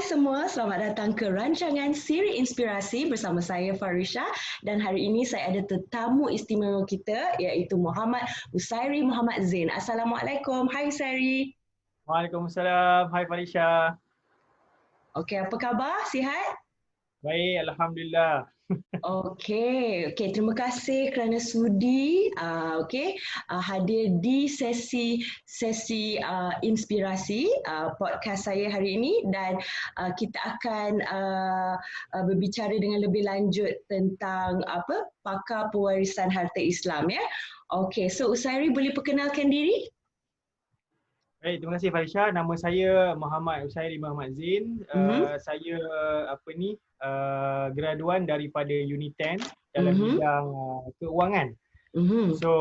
semua, selamat datang ke rancangan Siri Inspirasi bersama saya Farisha, dan hari ini saya ada tetamu istimewa kita iaitu Muhammad Usairi Muhammad Zain. Assalamualaikum. Hai Usairi. Waalaikumsalam. Hai Falisha. Okey, apa khabar? Sihat? Baik, Alhamdulillah. Okey, terima kasih kerana sudi hadir di sesi inspirasi podcast saya hari ini, dan kita akan berbicara dengan lebih lanjut tentang pakar pewarisan harta Islam ya. Okey, so Usairi boleh perkenalkan diri? Baik, terima kasih Falisha. Nama saya Muhammad Usairi Muhammad Zain. Saya graduan daripada Uni10 dalam bidang keuangan. So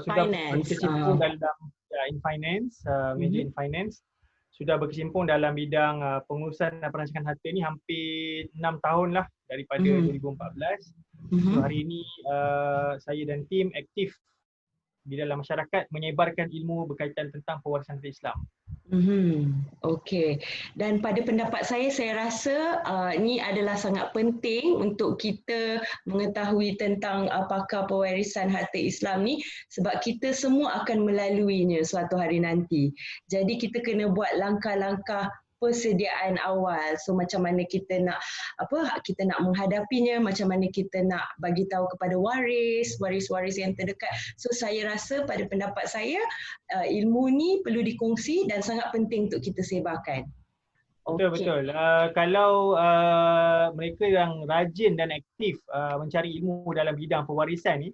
sudah berkecimpung dalam in finance, major in finance. Sudah berkecimpung dalam bidang pengurusan dan perancangan harta ni hampir 6 tahun lah daripada 2014. So hari ini saya dan tim aktif di dalam masyarakat menyebarkan ilmu berkaitan tentang pewarisan harta Islam. Okey. Dan pada pendapat saya rasa ini adalah sangat penting untuk kita mengetahui tentang pakar pewarisan harta Islam ni, sebab kita semua akan melaluinya suatu hari nanti. Jadi kita kena buat langkah-langkah persediaan awal. So macam mana kita nak menghadapinya, macam mana kita nak bagi tahu kepada waris yang terdekat. So saya rasa, pada pendapat saya, ilmu ni perlu dikongsi dan sangat penting untuk kita sebarkan. Betul. Kalau mereka yang rajin dan aktif mencari ilmu dalam bidang pewarisan ni,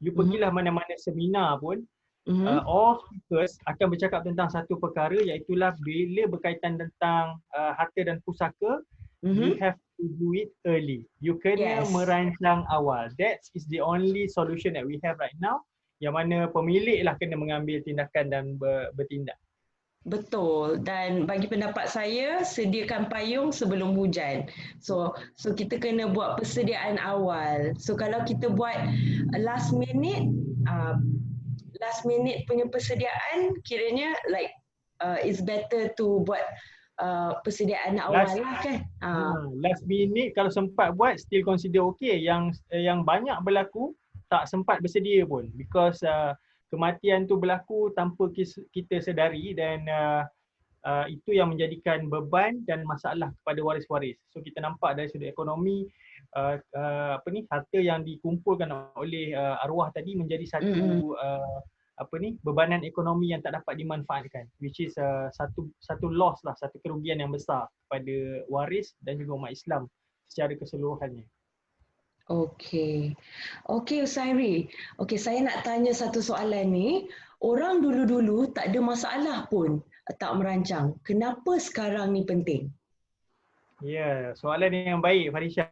you pergilah mana-mana seminar pun, all speakers akan bercakap tentang satu perkara, iaitulah bila berkaitan tentang harta dan pusaka, you have to do it early. You kena merancang awal. That is the only solution that we have right now, yang mana pemilik lah kena mengambil tindakan dan bertindak. Betul, dan bagi pendapat saya, sediakan payung sebelum hujan. So kita kena buat persediaan awal. So kalau kita buat last minute punya persediaan, kiranya it's better to buat persediaan awal lah kan. Last minute kalau sempat buat still consider okay. Yang banyak berlaku tak sempat bersedia pun, because kematian tu berlaku tanpa kita sedari, dan itu yang menjadikan beban dan masalah kepada waris-waris. So kita nampak dari sudut ekonomi, harta yang dikumpulkan oleh arwah tadi menjadi satu bebanan ekonomi yang tak dapat dimanfaatkan, which is satu loss lah, satu kerugian yang besar kepada waris dan juga umat Islam secara keseluruhannya. Okey Usairi. Saya nak tanya satu soalan ni. Orang dulu-dulu tak ada masalah pun tak merancang. Kenapa sekarang ni penting? Ya, soalan yang baik Farisha.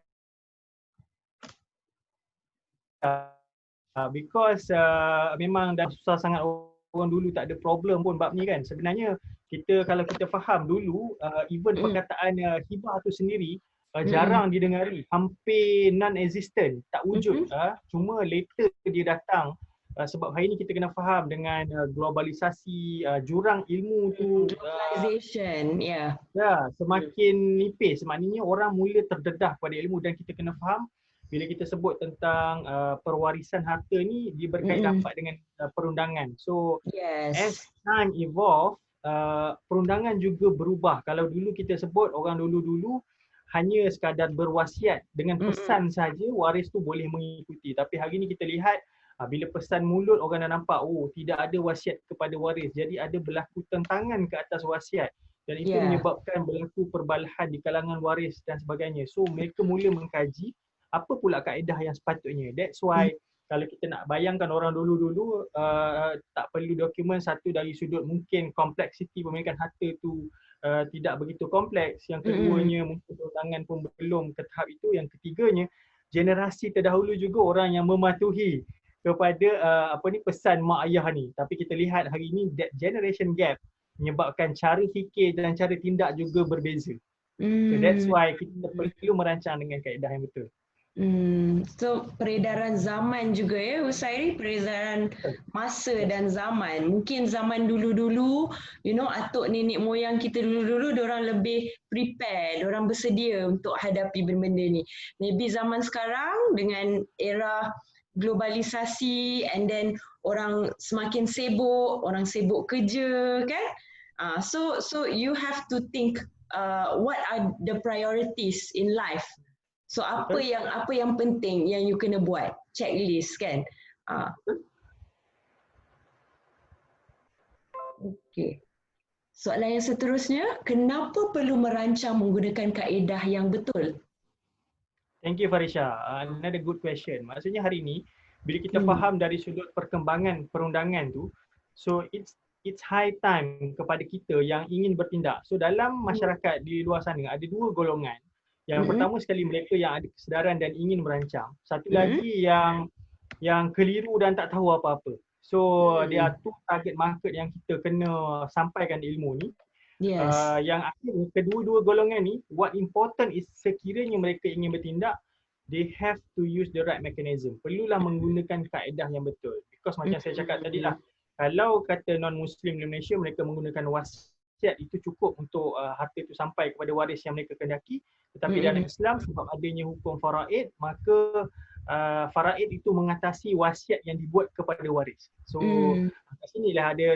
Because memang dah susah sangat orang dulu tak ada problem pun bab ni kan. Sebenarnya kalau kita faham dulu, even perkataan hibah tu sendiri jarang didengari, hampir non-existent, tak wujud. Cuma later dia datang, sebab hari ni kita kena faham dengan globalisasi, jurang ilmu tu, globalization, semakin nipis. Maknanya orang mula terdedah pada ilmu, dan kita kena faham bila kita sebut tentang perwarisan harta ni, dia berkait rapat dengan perundangan. So as time evolve, perundangan juga berubah. Kalau dulu kita sebut, orang dulu-dulu hanya sekadar berwasiat dengan pesan saja, waris tu boleh mengikuti. Tapi hari ni kita lihat, bila pesan mulut, orang dah nampak, tidak ada wasiat kepada waris. Jadi ada berlaku tentangan ke atas wasiat, dan itu menyebabkan berlaku perbalahan di kalangan waris dan sebagainya. So mereka mula mengkaji apa pula kaedah yang sepatutnya. That's why kalau kita nak bayangkan orang dulu-dulu, tak perlu dokumen. Satu, dari sudut mungkin kompleksiti pemilikan harta tu tidak begitu kompleks. Yang keduanya, mungkin perundangan pun belum ke tahap itu. Yang ketiganya, generasi terdahulu juga orang yang mematuhi kepada pesan mak ayah ni. Tapi kita lihat hari ini, that generation gap menyebabkan cara fikir dan cara tindak juga berbeza. So that's why kita perlu merancang dengan kaedah yang betul. So peredaran zaman juga ya Husairi, peredaran masa dan zaman. Mungkin zaman dulu-dulu, atuk nenek moyang kita dulu-dulu diorang lebih prepare, diorang bersedia untuk hadapi benda-benda ni. Maybe zaman sekarang dengan era globalisasi and then orang semakin sibuk, orang sibuk kerja kan. So you have to think what are the priorities in life. So apa yang penting yang you kena buat, checklist kan. Okey. Soalan yang seterusnya, kenapa perlu merancang menggunakan kaedah yang betul? Thank you Farisha. Another good question. Maksudnya hari ini bila kita faham dari sudut perkembangan perundangan tu, so it's high time kepada kita yang ingin bertindak. So dalam masyarakat di luar sana ada dua golongan. Yang pertama sekali mereka yang ada kesedaran dan ingin merancang. Satu lagi yang keliru dan tak tahu apa-apa. So dia tu target market yang kita kena sampaikan ilmu ni. Yes. Yang akhirnya kedua-dua golongan ni, what important is sekiranya mereka ingin bertindak, they have to use the right mechanism. Perlulah menggunakan kaedah yang betul. Because macam saya cakap tadi lah, kalau kata non-Muslim di Malaysia, mereka menggunakan wasiat itu cukup untuk harta itu sampai kepada waris yang mereka kehendaki. Tetapi dalam Islam, sebab adanya hukum faraid, maka faraid itu mengatasi wasiat yang dibuat kepada waris. So kat sinilah ada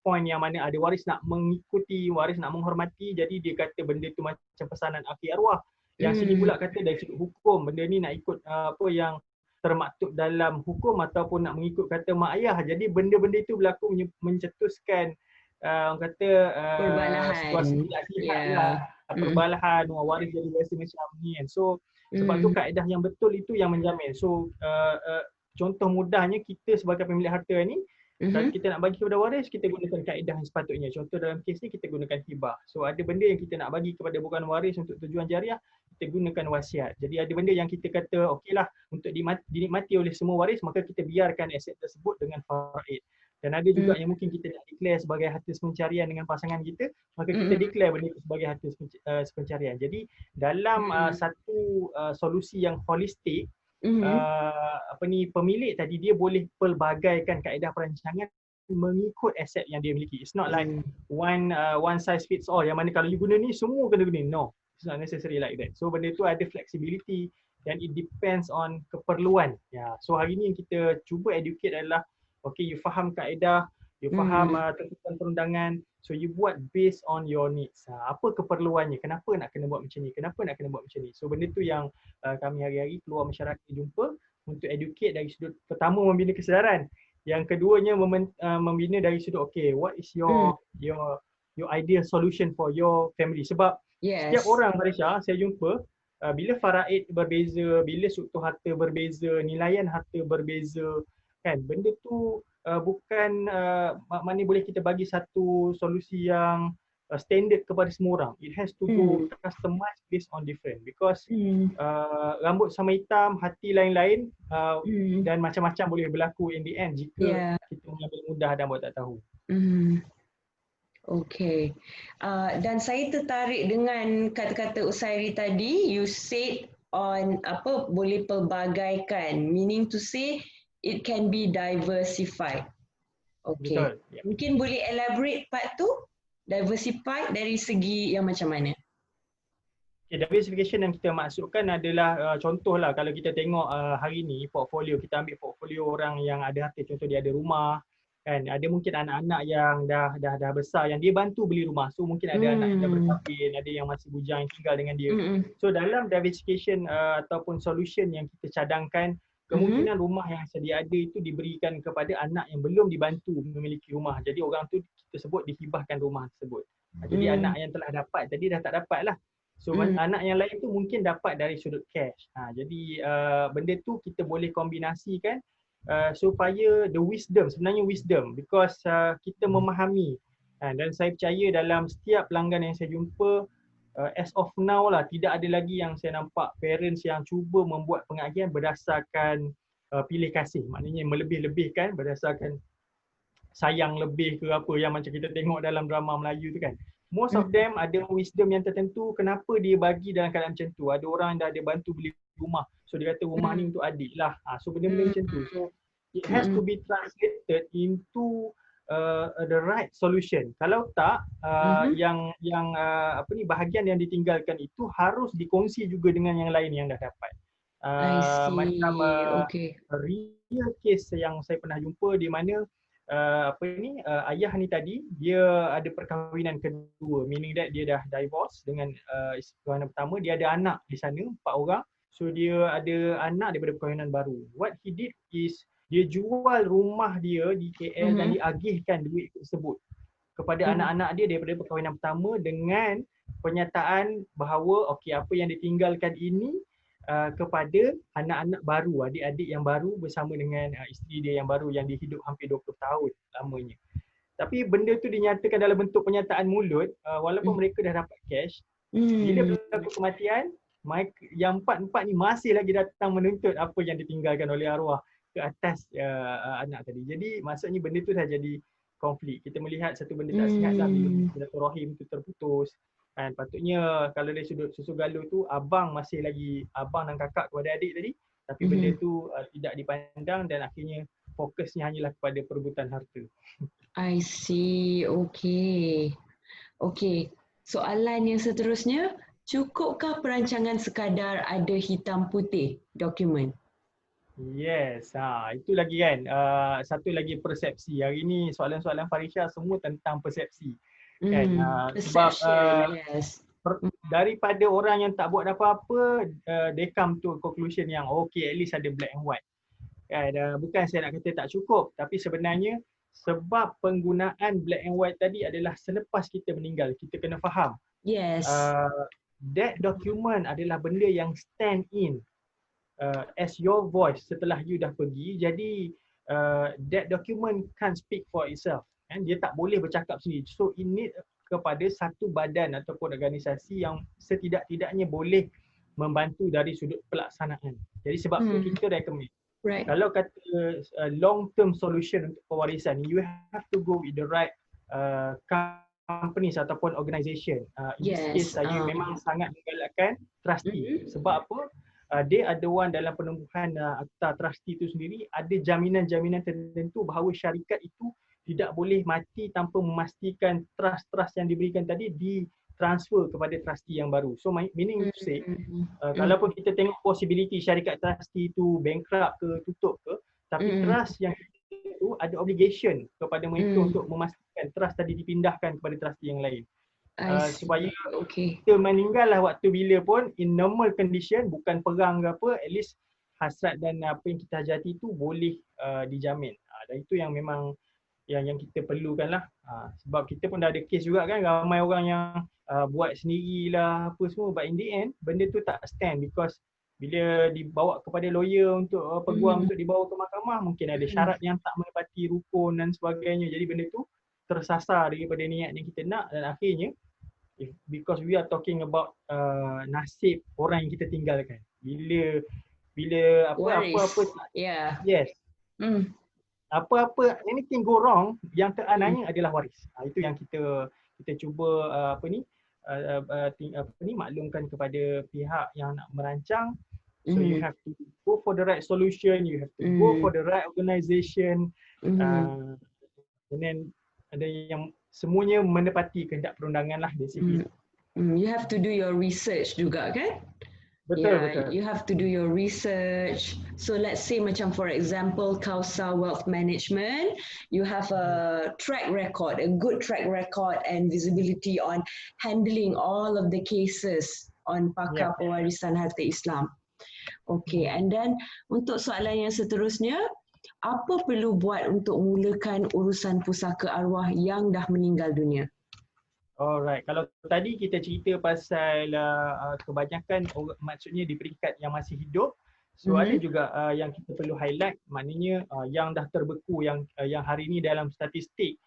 point yang mana ada waris nak mengikuti, waris nak menghormati, jadi dia kata benda tu macam pesanan akhir arwah. Yang sini pula kata dari sudut hukum, benda ni nak ikut apa yang termaktub dalam hukum ataupun nak mengikut kata mak ayah. Jadi benda-benda itu berlaku mencetuskan orang kata situasi tidak sihat lah, perbalahan, waris jadi biasa macam ni kan. So sebab tu kaedah yang betul itu yang menjamin. So contoh mudahnya kita sebagai pemilik harta ni, kalau kita nak bagi kepada waris, kita gunakan kaedah yang sepatutnya. Contoh dalam kes ni kita gunakan hibah. So ada benda yang kita nak bagi kepada bukan waris untuk tujuan jariah, kita gunakan wasiat. Jadi ada benda yang kita kata okeylah untuk dinikmati oleh semua waris, maka kita biarkan aset tersebut dengan faraid. Dan ada juga yang mungkin kita nak declare sebagai harta sepencarian dengan pasangan kita, maka kita declare benda itu sebagai harta sepencarian. Jadi dalam satu solusi yang holistik, pemilik tadi dia boleh pelbagaikan kaedah perancangan mengikut aset yang dia miliki. It's not like one size fits all, yang mana kalau you guna ni semua kena guna. No, it's not necessary like that. So benda tu ada flexibility dan it depends on keperluan. So hari ni yang kita cuba educate adalah okay, you faham kaedah, you faham tentukan perundangan, so you buat based on your needs. Apa keperluannya, kenapa nak kena buat macam ni, kenapa nak kena buat macam ni. So benda tu yang kami hari-hari keluar masyarakat jumpa untuk educate dari sudut pertama membina kesedaran. Yang keduanya membina dari sudut okay, what is your ideal solution for your family. Sebab setiap orang Farisha saya jumpa, bila faraid berbeza, bila struktur harta berbeza, nilaian harta berbeza, kan, benda tu bukan maknanya boleh kita bagi satu solusi yang standard kepada semua orang. It has to go customized based on different, because rambut sama hitam, hati lain-lain, dan macam-macam boleh berlaku in the end jika kita mengambil mudah dan buat tak tahu. Okay. Dan saya tertarik dengan kata-kata Husairi tadi, you said on boleh pelbagaikan, meaning to say it can be diversified. Okay. Betul. Mungkin boleh elaborate part tu? Diversified dari segi yang macam mana? Okay, diversification yang kita maksudkan adalah contohlah kalau kita tengok hari ni portfolio, kita ambil portfolio orang yang ada harta, contoh dia ada rumah, kan, ada mungkin anak-anak yang dah besar yang dia bantu beli rumah. So mungkin ada anak yang dah berkahwin, ada yang masih bujang yang tinggal dengan dia. So dalam diversification ataupun solution yang kita cadangkan, kemungkinan rumah yang sedia ada itu diberikan kepada anak yang belum dibantu memiliki rumah. Jadi orang tu kita sebut dihibahkan rumah tersebut. Jadi anak yang telah dapat tadi dah tak dapat lah. So anak yang lain tu mungkin dapat dari sudut cash. Jadi benda tu kita boleh kombinasikan supaya the wisdom, sebenarnya wisdom, because kita memahami. Dan saya percaya dalam setiap pelanggan yang saya jumpa, as of now lah, tidak ada lagi yang saya nampak parents yang cuba membuat pengajian berdasarkan pilih kasih. Maknanya melebih-lebihkan berdasarkan sayang lebih ke apa yang macam kita tengok dalam drama Melayu tu kan. most of them ada wisdom yang tertentu kenapa dia bagi dalam keadaan macam tu. Ada orang dah dia bantu beli rumah, so dia kata rumah ni untuk adik lah. So benda-benda macam tu. So it has to be translated into the right solution. Kalau tak, bahagian yang ditinggalkan itu harus dikongsi juga dengan yang lain yang dah dapat. I see. Macam Okay. real case yang saya pernah jumpa di mana ayah ni tadi dia ada perkahwinan kedua, meaning that dia dah divorce dengan perkahwinan pertama, dia ada anak di sana 4 orang. So dia ada anak daripada perkahwinan baru. What he did is dia jual rumah dia di KL dan diagihkan duit tersebut kepada anak-anak dia daripada perkahwinan pertama dengan pernyataan bahawa okey, apa yang ditinggalkan ini kepada anak-anak baru, adik-adik yang baru bersama dengan isteri dia yang baru yang dihidup hampir 20 tahun lamanya. Tapi benda tu dinyatakan dalam bentuk pernyataan mulut, walaupun mereka dah dapat cash. Bila berlaku kematian, yang empat ni masih lagi datang menuntut apa yang ditinggalkan oleh arwah ke atas anak tadi. Jadi maksudnya benda tu dah jadi konflik. Kita melihat satu benda tak sihat lah bila silaturahim tu terputus. Kan, patutnya kalau dari sudut susu galuh tu abang masih lagi abang dan kakak kepada adik tadi, tapi benda tu tidak dipandang dan akhirnya fokusnya hanyalah kepada perebutan harta. I see. Okay. Okay. Soalan yang seterusnya, cukupkah perancangan sekadar ada hitam putih dokumen? Yes, itu lagi kan. Satu lagi persepsi. Hari ni soalan-soalan Farisha semua tentang persepsi. Kan? Sebab daripada orang yang tak buat apa-apa, they come to a conclusion yang okay, at least ada black and white. Kan? Bukan saya nak kata tak cukup, tapi sebenarnya sebab penggunaan black and white tadi adalah selepas kita meninggal, kita kena faham. Yes. That document adalah benda yang stand in as your voice setelah you dah pergi. Jadi that document can't speak for itself. Kan? Dia tak boleh bercakap sendiri. So it need kepada satu badan ataupun organisasi yang setidak-tidaknya boleh membantu dari sudut pelaksanaan. Jadi sebab tu kita recommend. Right. Kalau kata long term solution untuk pewarisan, you have to go with the right companies ataupun organisation. In this case saya memang sangat menggalakkan trustee. Sebab apa? Dia ada one dalam penumbuhan akta trustee itu sendiri, ada jaminan-jaminan tertentu bahawa syarikat itu tidak boleh mati tanpa memastikan trust-trust yang diberikan tadi ditransfer kepada trustee yang baru. So meaning to say, kalaupun kita tengok possibility syarikat trustee itu bankrupt ke, tutup ke, tapi trust yang itu ada obligation kepada mereka untuk memastikan trust tadi dipindahkan kepada trustee yang lain. Supaya kita meninggal lah waktu bila pun in normal condition, bukan perang ke apa, at least hasrat dan apa yang kita hajati itu boleh dijamin. Dan itu yang memang yang kita perlukan lah. Sebab kita pun dah ada kes juga kan, ramai orang yang buat sendirilah apa semua, but in the end benda tu tak stand because bila dibawa kepada lawyer untuk peguam untuk dibawa ke mahkamah, mungkin ada syarat yang tak menepati rukun dan sebagainya. Jadi benda tu tersasar daripada niat yang kita nak dan akhirnya because we are talking about nasib orang yang kita tinggalkan. Bila apa-apa yes. Apa-apa anything go wrong, yang terananya adalah waris. Itu yang kita cuba maklumkan kepada pihak yang nak merancang. So you have to go for the right solution, you have to go for the right organisation, and then ada yang semuanya menepati kehendak perundangan lah basically. You have to do your research juga kan? Betul. You have to do your research. So let's say macam for example Kausa Wealth Management, you have a track record, a good track record and visibility on handling all of the cases on pakar pewarisan harta Islam. Okay, and then untuk soalan yang seterusnya, apa perlu buat untuk mulakan urusan pusaka arwah yang dah meninggal dunia? Alright, kalau tadi kita cerita pasal kebanyakan maksudnya di peringkat yang masih hidup, so ada juga yang kita perlu highlight, maknanya yang dah terbeku yang hari ini dalam statistik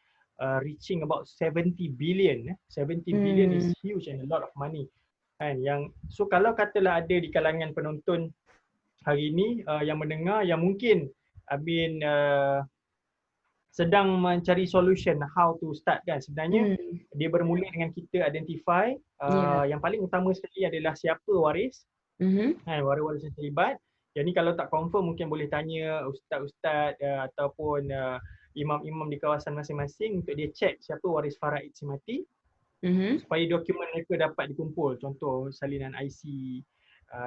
reaching about 70 billion. 70 billion is huge and a lot of money. Kan, so kalau katalah ada di kalangan penonton hari ini yang mendengar yang mungkin sedang mencari solution how to start kan. Sebenarnya dia bermula dengan kita identify Yeah. yang paling utama sekali adalah siapa waris, waris-waris yang terlibat. Jadi kalau tak confirm mungkin boleh tanya ustaz-ustaz ataupun imam-imam di kawasan masing-masing untuk dia check siapa waris faraid si mati supaya dokumen mereka dapat dikumpul. Contoh salinan IC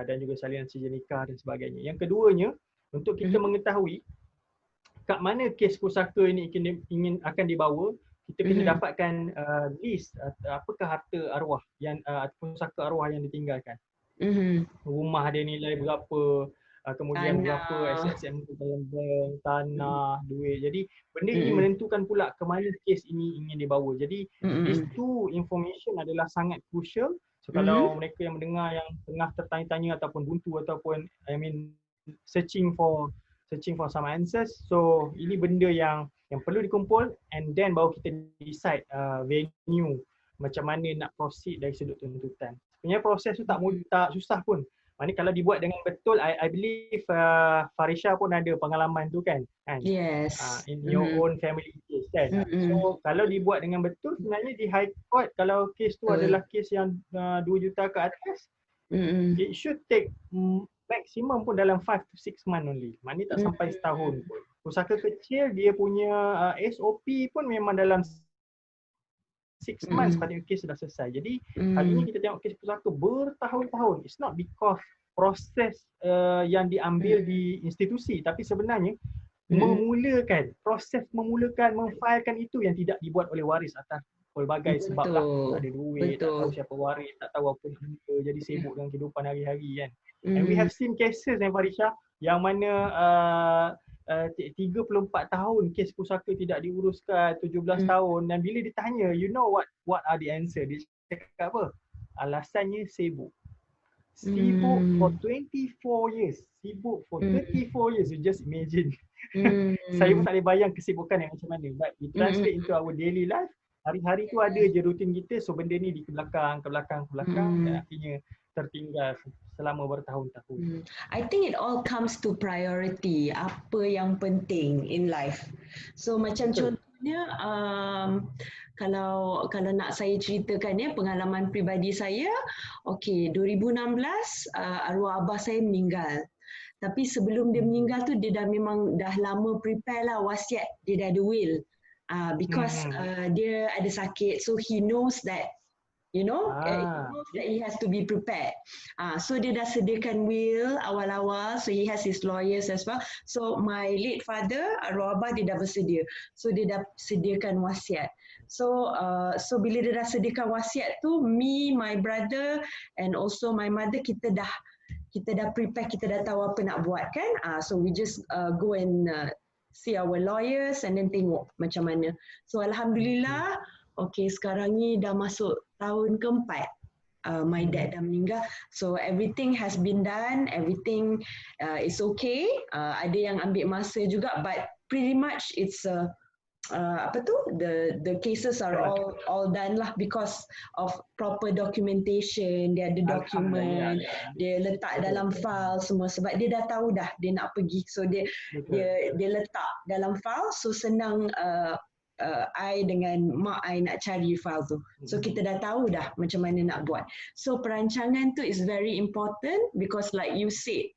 dan juga salinan sijil nikah dan sebagainya. Yang keduanya, untuk kita mengetahui kat mana kes pusaka ini akan dibawa, kita kena dapatkan list apakah harta arwah yang pusaka arwah yang ditinggalkan. Rumah dia nilai berapa, kemudian berapa SSM dalam bank, tanah, duit. Jadi benda ini menentukan pula ke mana kes ini ingin dibawa. Jadi these two information adalah sangat crucial. So kalau mereka yang mendengar yang tengah tertanya-tanya ataupun buntu ataupun searching for some answers, so ini benda yang perlu dikumpul and then baru kita decide venue macam mana nak proceed dari sudut tuntutan. Sebenarnya proses tu tak susah pun. Maknanya kalau dibuat dengan betul, I believe Farisha pun ada pengalaman tu kan. Yes. In your own family case kan. So kalau dibuat dengan betul, sebenarnya di high court kalau kes tu adalah kes yang 2 juta ke atas, it should take maximum pun dalam 5 to 6 months only. Maknanya tak sampai setahun pun. Pusaka kecil dia punya SOP pun memang dalam 6 months pada kes sudah selesai. Jadi hari ini kita tengok kes pusaka bertahun-tahun. It's not because proses yang diambil di institusi, tapi sebenarnya proses memulakan, memfailkan itu yang tidak dibuat oleh waris atas pelbagai sebab lah. Tak ada duit, tak tahu siapa waris, tak tahu apa benda, jadi sibuk dengan kehidupan hari-hari kan. And we have seen cases Farisha yang mana 34 tahun kes pusaka tidak diuruskan, 17 tahun, dan bila ditanya, you know what are the answer? Dia cakap apa? Alasannya sibuk. Sibuk for 24 years. Sibuk for 34 years. You just imagine. Saya pun tak boleh bayang kesibukan yang macam mana. But we translate into our daily life. Hari-hari tu ada je rutin kita. So benda ni ke belakang. Dan akhirnya tertinggal selama bertahun-tahun. I think it all comes to priority. Apa yang penting in life. So macam contohnya, kalau nak saya ceritakan ya pengalaman peribadi saya, okey 2016 arwah abah saya meninggal. Tapi sebelum dia meninggal tu dia memang dah lama prepare lah wasiat, dia dah ada will. Because dia ada sakit, so he knows that he knows that he has to be prepared. So dia dah sediakan will awal-awal, so he has his lawyers as well. So my late father, arwah abah, dia dah bersedia. So dia dah sediakan wasiat. So bila dia dah sediakan wasiat tu, me, my brother and also my mother, kita dah prepare, kita dah tahu apa nak buat kan. So we just go and see our lawyers and then tengok macam mana. So alhamdulillah, okay, sekarang ni dah masuk tahun keempat. My dad dah meninggal. So everything has been done, everything is okay. Ada yang ambil masa juga, but pretty much it's the cases are all done lah because of proper documentation. Dia ada dokumen, dia letak dalam file semua sebab dia dah tahu dah dia nak pergi. So dia letak dalam file, so senang I dengan mak I nak cari file tu. So kita dah tahu dah macam mana nak buat. So perancangan tu is very important because like you said,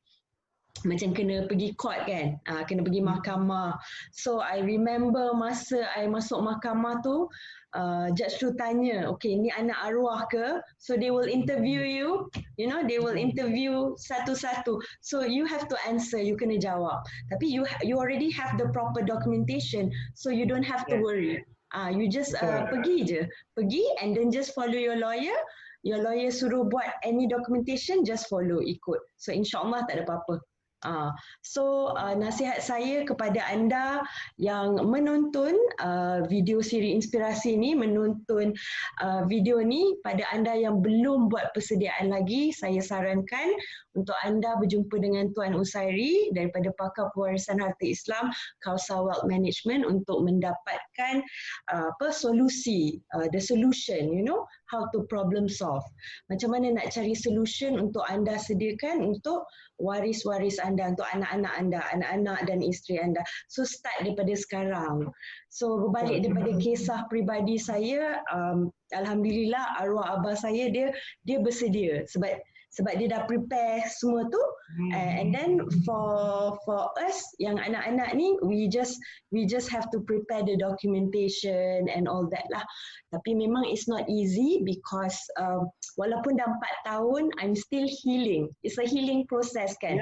macam kena pergi court kan, kena pergi mahkamah. So I remember masa I masuk mahkamah tu, judge tu tanya, okay ni anak arwah ke? So they will interview you, they will interview satu-satu. So you have to answer, you kena jawab. Tapi you already have the proper documentation, so you don't have to worry. You just pergi and then just follow your lawyer. Your lawyer suruh buat any documentation, just follow, ikut. So insyaAllah tak ada apa-apa. So nasihat saya kepada anda yang menonton video siri inspirasi ni, menonton video ni, pada anda yang belum buat persediaan lagi, saya sarankan untuk anda berjumpa dengan Tuan Usairi daripada Pakar Pewarisan Harta Islam, Khalsa Wealth Management untuk mendapatkan solusi, the solution, how to problem solve. Macam mana nak cari solution untuk anda sediakan untuk waris-waris anda, untuk anak-anak anda, anak-anak dan isteri anda. So start daripada sekarang. So berbalik daripada kisah peribadi saya, alhamdulillah arwah abah saya dia bersedia sebab dia dah prepare semua tu. And then for us yang anak-anak ni, we just have to prepare the documentation and all that lah. Tapi memang it's not easy because walaupun dah 4 tahun, I'm still healing. It's a healing process kan.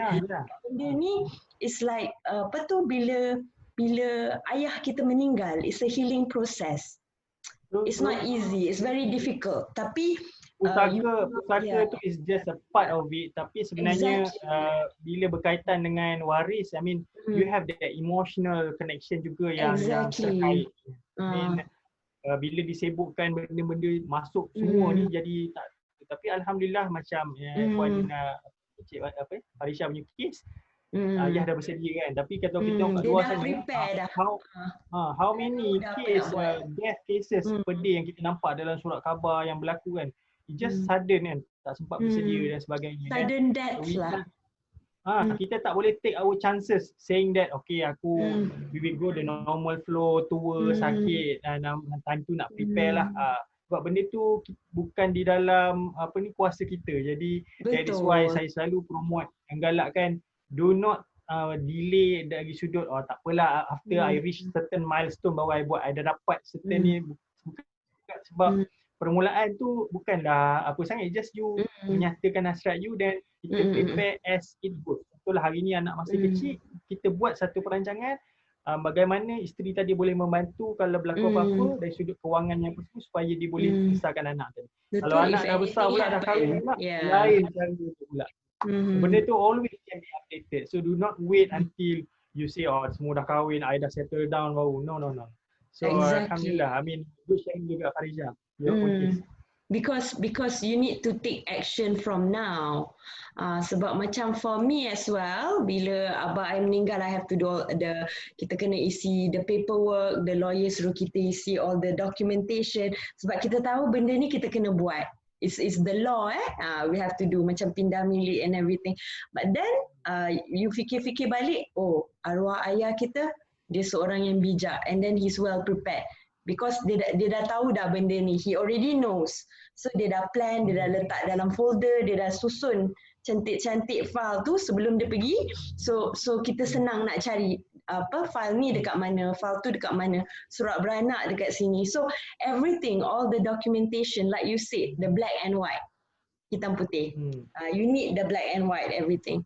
Benda ni it's like apa tu, bila ayah kita meninggal, it's a healing process. It's not easy, it's very difficult. Tapi pusaka tu is just a part of it, tapi sebenarnya bila berkaitan dengan waris, I mean you have that emotional connection juga yang terkait. Bila disebutkan benda-benda masuk semua ni jadi tak, tapi alhamdulillah macam Puan Cik Farisha punya kes, ayah dah bersedia kan, tapi kalau kita tengok kat luar sana, how many death cases per day yang kita nampak dalam surat khabar yang berlaku kan, it just sudden kan, tak sempat bersedia dan sebagainya. Sudden deaths lah. Kita tak boleh take our chances saying that okay we will go the normal flow, tua, sakit, dan time tu nak prepare lah. Sebab benda tu bukan di dalam kuasa kita. Jadi that is why saya selalu promote, galakkan, do not delay dari sudut tak apalah after I reach certain milestone baru I buat, I dah dapat certain ni. Sebab permulaan tu bukanlah apa sangat, just you menyatakan hasrat you dan kita prepare as it goes. Itulah hari ni anak masih kecil, kita buat satu perancangan bagaimana isteri tadi boleh membantu kalau berlaku apa-apa dari sudut kewangan yang perlu supaya dia boleh besarkan anak tadi. Kalau anak dah besar pula, dah kahwin pula, lain cara pula. Benda tu always can be updated. So do not wait until you say semua dah kahwin, I dah settle down baru. No. So alhamdulillah, I mean good sharing juga Farisha. Because you need to take action from now. Sebab macam for me as well, bila abah I meninggal, I have to do kita kena isi the paperwork, the lawyer suruh kita isi all the documentation, sebab kita tahu benda ni kita kena buat. It's the law we have to do, macam pindah milik and everything. But then you fikir-fikir balik, arwah ayah kita, dia seorang yang bijak, and then he's well prepared. Because dia dah tahu dah benda ni, he already knows. So dia dah plan, dia dah letak dalam folder, dia dah susun cantik-cantik file tu sebelum dia pergi. So kita senang nak cari file ni dekat mana, file tu dekat mana, surat beranak dekat sini. So everything, all the documentation, like you said, the black and white, hitam putih. You need the black and white, everything.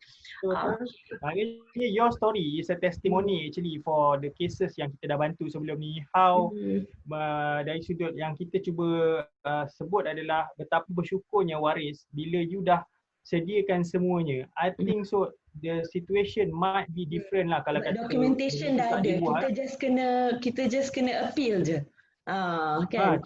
Your story is a testimony actually for the cases yang kita dah bantu sebelum ni. How dari sudut yang kita cuba sebut adalah betapa bersyukurnya waris bila you dah sediakan semuanya. I think so the situation might be different lah kalau kata documentation dah ada. Kita just kena appeal je. Kan.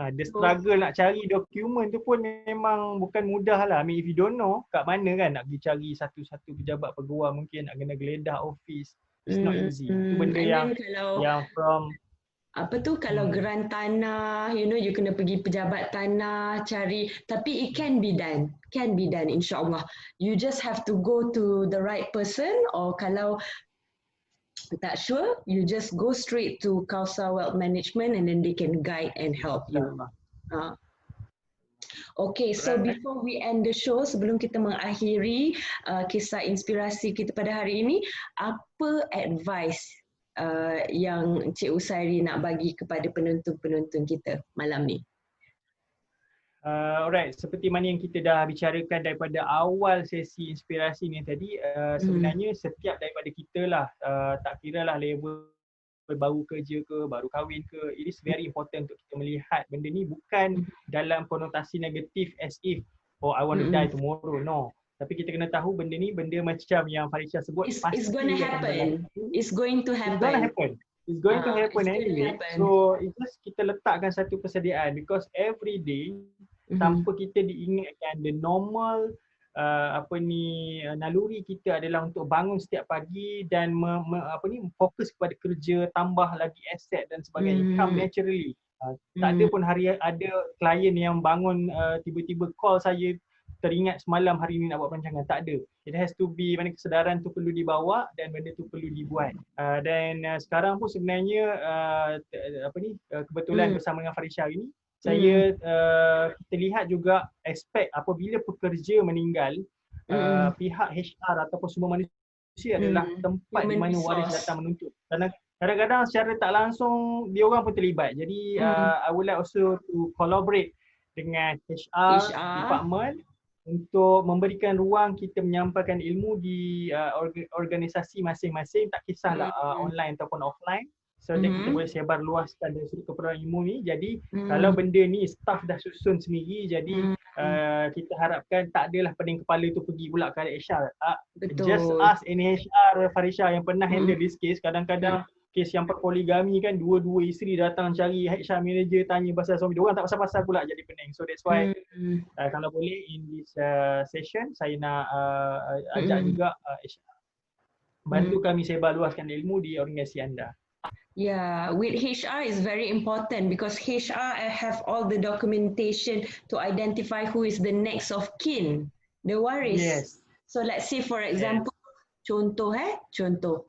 The struggle nak cari dokumen tu pun memang bukan mudah lah. I mean if you don't know kat mana kan nak pergi cari satu-satu pejabat peguam, mungkin nak kena geledah office. It's not easy. Itu benda yang from kalau geran tanah, you kena pergi pejabat tanah cari, tapi it can be done insyaAllah. You just have to go to the right person, or kalau tak sure, you just go straight to Kausar Wealth Management and then they can guide and help you. Okay, so before we end the show, sebelum kita mengakhiri kisah inspirasi kita pada hari ini, apa advice yang Cik Usairi nak bagi kepada penonton-penonton kita malam ni? Alright, seperti mana yang kita dah bicarakan daripada awal sesi inspirasi ni tadi, sebenarnya setiap daripada kita lah, tak kira lah level baru kerja ke, baru kahwin ke, it is very important untuk kita melihat benda ni bukan dalam konotasi negatif as if I want to die tomorrow, no. Tapi kita kena tahu benda ni benda macam yang Farisha sebut, it's going to happen. It's going to happen. It's going to happen anyway. So it's just kita letakkan satu persediaan, because every day tanpa kita diingatkan, the normal naluri kita adalah untuk bangun setiap pagi dan fokus kepada kerja, tambah lagi aset dan sebagainya, come naturally. Tak ada pun hari ada klien yang bangun tiba-tiba call saya teringat semalam hari ni nak buat perancangan. Tak ada. It has to be, mana kesedaran tu perlu dibawa dan benda tu perlu dibuat. Dan sekarang pun sebenarnya kebetulan bersama dengan Farisha hari ni, saya kita lihat juga aspek apabila pekerja meninggal, pihak HR ataupun semua manusia adalah tempat di mana waris datang menuntut. Karena kadang-kadang secara tak langsung dia orang pun terlibat. Jadi I would like also to collaborate dengan HR department untuk memberikan ruang kita menyampaikan ilmu di organisasi masing-masing, tak kisahlah online ataupun offline. So that kita boleh sebar luaskan dari sudut keperluan ilmu ni. Jadi kalau benda ni staff dah susun sendiri, jadi kita harapkan tak adalah pening kepala tu pergi pula ke HR. Just ask any HR, Farisha, yang pernah handle this case. Kadang-kadang kes yang poligami kan, dua-dua isteri datang cari HR manager, tanya pasal suami, diorang tak pasal-pasal pula, jadi pening. So that's why kalau boleh in this session saya nak ajak juga HR bantu kami sebar luaskan ilmu di organisasi anda. Yeah, with HR is very important because HR have all the documentation to identify who is the next of kin, the waris. Yes. So let's say for example, contoh,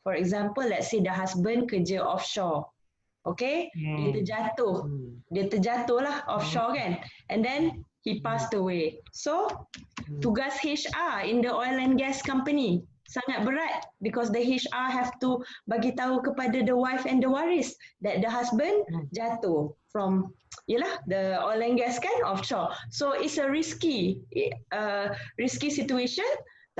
for example, let's say the husband kerja offshore, okay? Dia terjatuh lah offshore kan, and then he passed away. So tugas HR in the oil and gas company sangat berat because the HR have to bagi tahu kepada the wife and the waris that the husband jatuh from the oil and gas kan offshore. So it's a risky situation,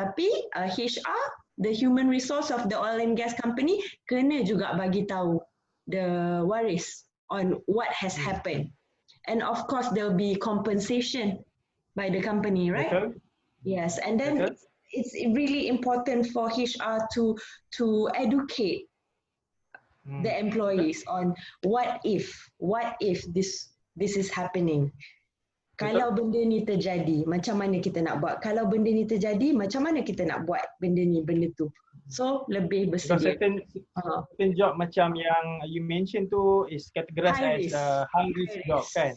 tapi HR, the human resource of the oil and gas company, kena juga bagi tahu the waris on what has happened. And of course there will be compensation by the company, right? Betul. Yes, and then it's really important for HR to educate the employees on what if this is happening. Kalau benda ni terjadi, macam mana kita nak buat? Kalau benda ni terjadi, macam mana kita nak buat benda tu? So lebih bersedia. Certain job macam yang you mention tu is categorized as high risk job kan.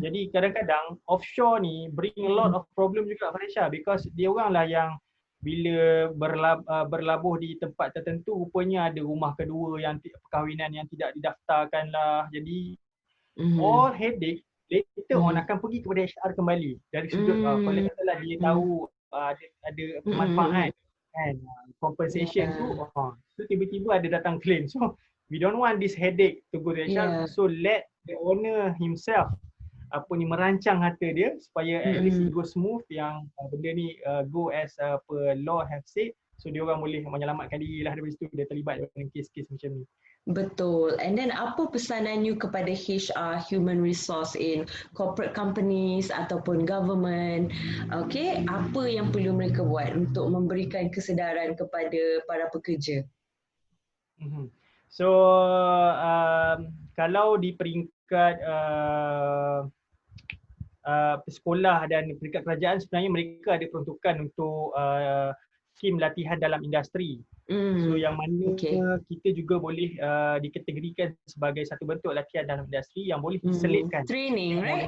Jadi kadang-kadang offshore ni bring a lot of problem juga Farisha, because dia orang lah yang bila berlabuh di tempat tertentu rupanya ada rumah kedua yang perkahwinan yang tidak didaftarkan lah. Jadi all headache later on akan pergi kepada HR kembali dari sudut kalau katalah dia tahu ada manfaat kan, compensation tu tiba-tiba ada datang claim. So we don't want this headache to go to HR. So let the owner himself merancang harta dia supaya at least it go smooth, yang benda ni go as per law have said. So dia orang boleh menyelamatkan diri lah daripada situ dia terlibat dengan kes-kes macam ni. Betul. And then apa pesanan you kepada HR, human resource in corporate companies ataupun government? Okay, apa yang perlu mereka buat untuk memberikan kesedaran kepada para pekerja? So kalau di peringkat sekolah dan peringkat kerajaan, sebenarnya mereka ada peruntukan untuk skim latihan dalam industri. So yang mana kita juga boleh dikategorikan sebagai satu bentuk latihan dalam industri yang boleh diselitkan. Training, right?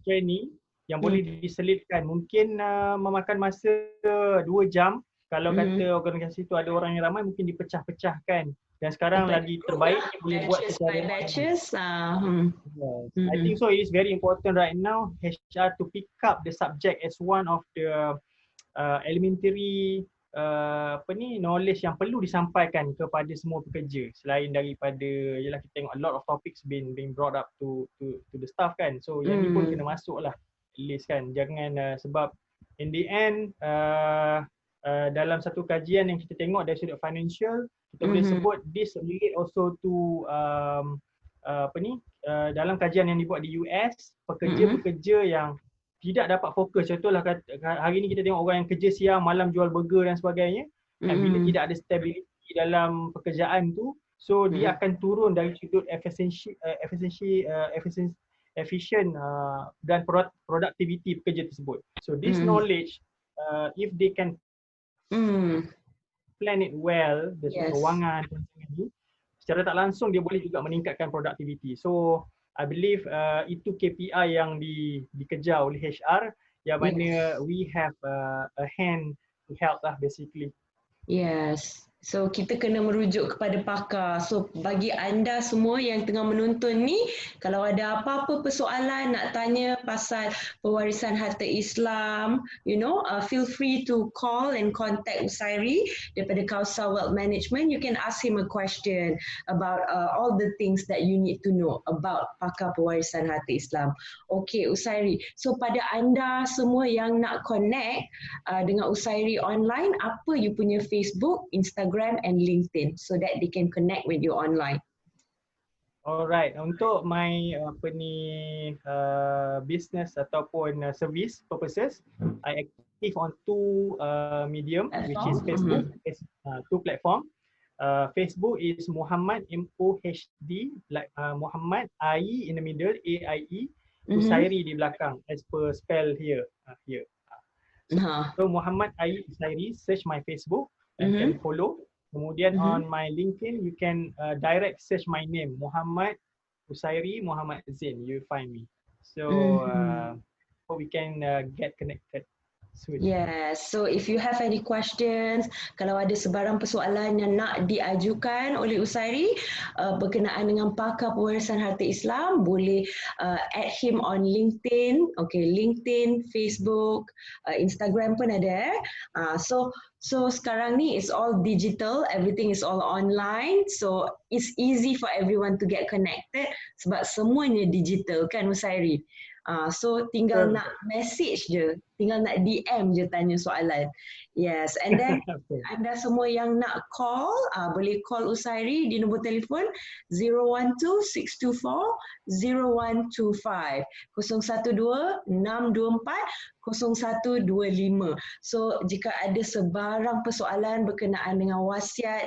Training yang boleh diselitkan. Mungkin memakan masa 2 jam. Kalau kata organisasi itu ada orang yang ramai, mungkin dipecah-pecahkan. Dan sekarang lagi terbaik boleh buat secara batches. I think so it is very important right now HR to pick up the subject as one of the elementary knowledge yang perlu disampaikan kepada semua pekerja, selain daripada kita tengok a lot of topics being brought up to the staff kan. So yang ni pun kena masuk lah list kan. Jangan sebab in the end dalam satu kajian yang kita tengok dari sudut financial, kita boleh sebut this relate also to dalam kajian yang dibuat di US, pekerja-pekerja yang tidak dapat fokus. Contohlah hari ni kita tengok orang yang kerja siang malam jual burger dan sebagainya. Bila tidak ada stability dalam pekerjaan tu, so dia akan turun dari sudut efficient dan productivity pekerja tersebut. So this knowledge, if they can plan it well, dari kewangan secara tak langsung dia boleh juga meningkatkan productivity. So I believe itu KPI yang dikejar oleh HR, yang mana we have a hand to help lah basically. Yes. So kita kena merujuk kepada pakar. So bagi anda semua yang tengah menonton ni, kalau ada apa-apa persoalan nak tanya pasal pewarisan harta Islam, feel free to call and contact Usairi daripada Kausar Wealth Management. You can ask him a question about all the things that you need to know about pakar pewarisan harta Islam. Okay, Usairi. So pada anda semua yang nak connect dengan Usairi online, apa you punya Facebook, Instagram and LinkedIn so that they can connect with you online? Alright, untuk my business ataupun service purposes, I active on two medium, which is Facebook, two platform. Facebook is Muhammad MOHD, like Muhammad I in the middle, AIE, Usairi di belakang, as per spell here. So Muhammad I Usairi, search my Facebook and can follow. Kemudian on my LinkedIn, you can direct search my name, Muhammad Usairi Muhammad Zain. You find me. So hope we can get connected soon. Yes, so if you have any questions, kalau ada sebarang persoalan yang nak diajukan oleh Usairi berkenaan dengan pakar pewarisan harta Islam, boleh add him on LinkedIn, LinkedIn, Facebook, Instagram pun ada. So sekarang ni it's all digital, everything is all online, so it's easy for everyone to get connected sebab semuanya digital kan Usairi. So tinggal nak message je, tinggal nak DM je tanya soalan. Yes, and then anda semua yang nak call, boleh call Usairi di nombor telefon 012-624-0125 012-624-0125. So jika ada sebarang persoalan berkenaan dengan wasiat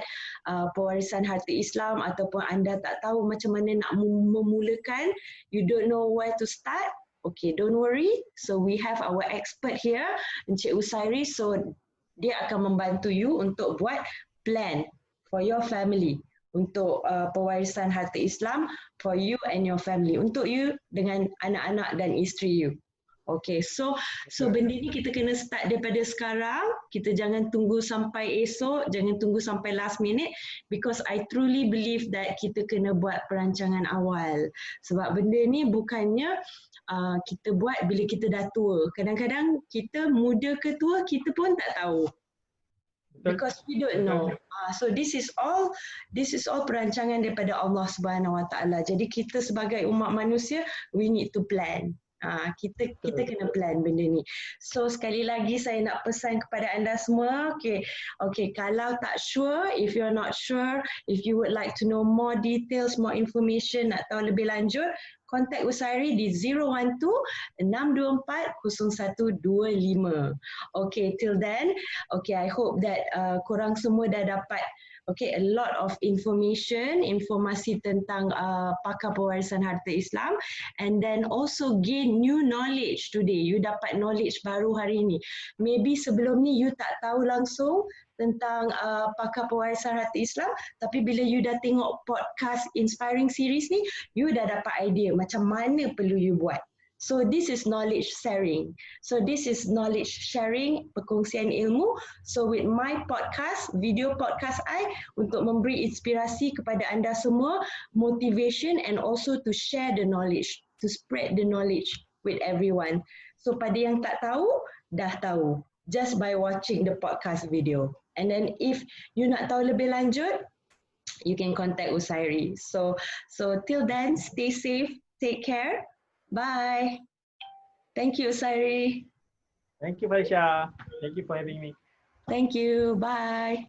pewarisan harta Islam ataupun anda tak tahu macam mana nak memulakan, you don't know where to start, okay, don't worry. So we have our expert here, Encik Usairi. So dia akan membantu you untuk buat plan for your family, untuk pewarisan harta Islam for you and your family, untuk you dengan anak-anak dan isteri you. Okay, so benda ni kita kena start daripada sekarang. Kita jangan tunggu sampai esok, jangan tunggu sampai last minute, because I truly believe that kita kena buat perancangan awal. Sebab benda ni bukannya kita buat bila kita dah tua. Kadang-kadang kita muda ke tua, kita pun tak tahu. Because we don't know. So this is all perancangan daripada Allah Subhanahu Wa Taala. Jadi kita sebagai umat manusia, we need to plan. Kita kena plan benda ni. So sekali lagi saya nak pesan kepada anda semua, okay, kalau tak sure, if you're not sure, if you would like to know more details, more information, nak tahu lebih lanjut, contact Usairi di 012-624-0125. Okay, till then, okay, I hope that korang semua dah dapat a lot of informasi tentang pakar pewarisan harta Islam, and then also gain new knowledge today. You dapat knowledge baru hari ini. Maybe sebelum ni you tak tahu langsung tentang pakar pewarisan harta Islam, tapi bila you dah tengok podcast inspiring series ni, you dah dapat idea macam mana perlu you buat. So this is knowledge sharing. So this is knowledge sharing, perkongsian ilmu. So with my podcast, video podcast untuk memberi inspirasi kepada anda semua, motivation, and also to share the knowledge, to spread the knowledge with everyone. So pada yang tak tahu, dah tahu just by watching the podcast video. And then if you nak tahu lebih lanjut, you can contact Usairi. So till then, stay safe, take care. Bye. Thank you, Usairi. Thank you, Falisha. Thank you for having me. Thank you. Bye.